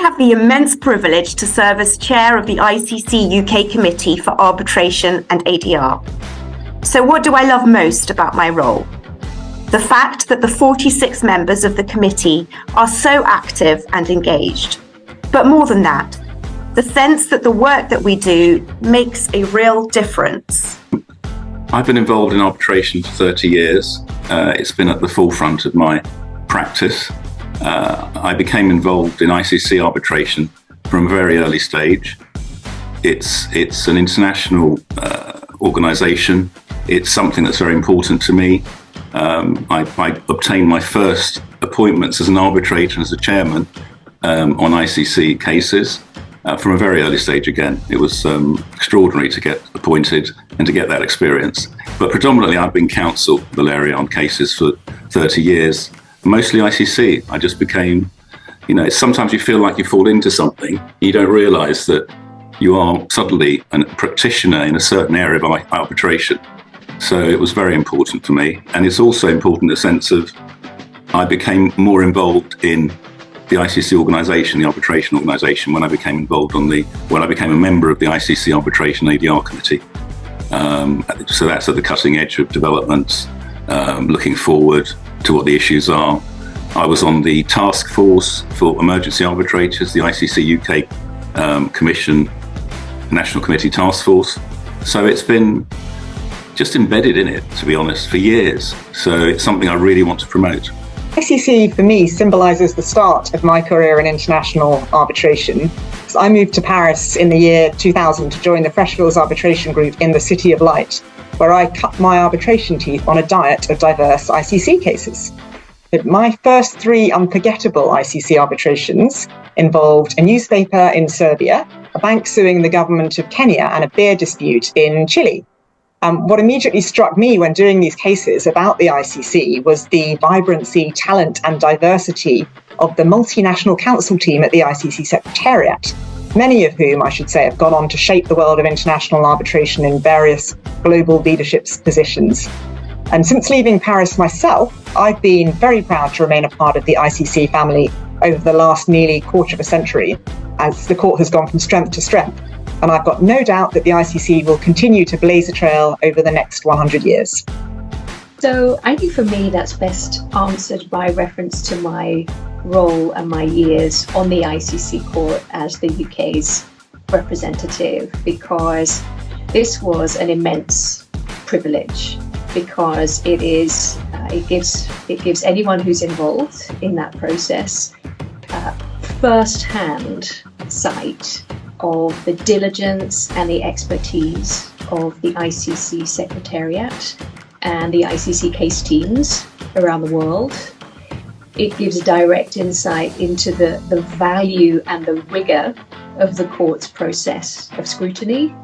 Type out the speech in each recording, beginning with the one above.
have the immense privilege to serve as chair of the ICC UK Committee for Arbitration and ADR. So what do I love most about my role? The fact that the 46 members of the committee are so active and engaged. But more than that, the sense that the work that we do makes a real difference. I've been involved in arbitration for 30 years. It's been at the forefront of my practice. I became involved in ICC arbitration from a very early stage. It's an international organisation. It's something that's very important to me. I obtained my first appointments as an arbitrator and as a chairman on ICC cases from a very early stage again. It was extraordinary to get appointed and to get that experience. But predominantly I've been counsel, Valeria, on cases for 30 years, mostly ICC. I just became, sometimes you feel like you fall into something. You don't realise that you are suddenly a practitioner in a certain area of arbitration. So it was very important for me. And it's also important in the sense of I became more involved in the ICC organisation, the arbitration organisation, when I became involved when I became a member of the ICC Arbitration ADR Committee. So that's at the cutting edge of developments, looking forward to what the issues are. I was on the task force for emergency arbitrators, the ICC UK Commission National Committee Task Force. So it's been just embedded in it, to be honest, for years. So it's something I really want to promote. ICC for me symbolises the start of my career in international arbitration. So I moved to Paris in the year 2000 to join the Freshfields Arbitration Group in the City of Light, where I cut my arbitration teeth on a diet of diverse ICC cases. But my first 3 unforgettable ICC arbitrations involved a newspaper in Serbia, a bank suing the government of Kenya, and a beer dispute in Chile. What immediately struck me when doing these cases about the ICC was the vibrancy, talent and diversity of the multinational counsel team at the ICC Secretariat, many of whom, I should say, have gone on to shape the world of international arbitration in various global leadership positions. And since leaving Paris myself, I've been very proud to remain a part of the ICC family over the last nearly quarter of a century, as the court has gone from strength to strength. And I've got no doubt that the ICC will continue to blaze a trail over the next 100 years. So I think for me that's best answered by reference to my role and my years on the ICC court as the UK's representative, because this was an immense privilege, because it gives anyone who's involved in that process first-hand sight of the diligence and the expertise of the ICC Secretariat and the ICC case teams around the world. It gives direct insight into the value and the rigour of the court's process of scrutiny.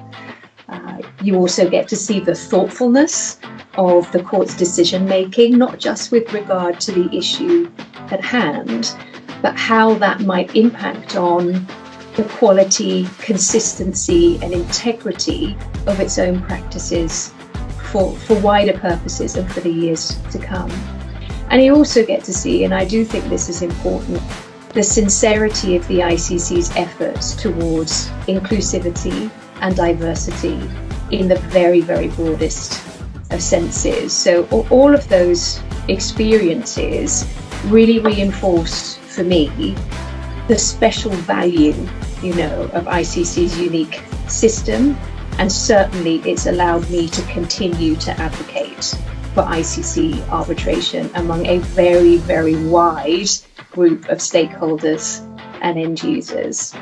You also get to see the thoughtfulness of the court's decision-making, not just with regard to the issue at hand, but how that might impact on the quality, consistency and integrity of its own practices for wider purposes and for the years to come. And you also get to see, and I do think this is important, the sincerity of the ICC's efforts towards inclusivity and diversity in the very, very broadest of senses. So all of those experiences really reinforced for me the special value, of ICC's unique system, and certainly it's allowed me to continue to advocate for ICC arbitration among a very, very wide group of stakeholders and end users.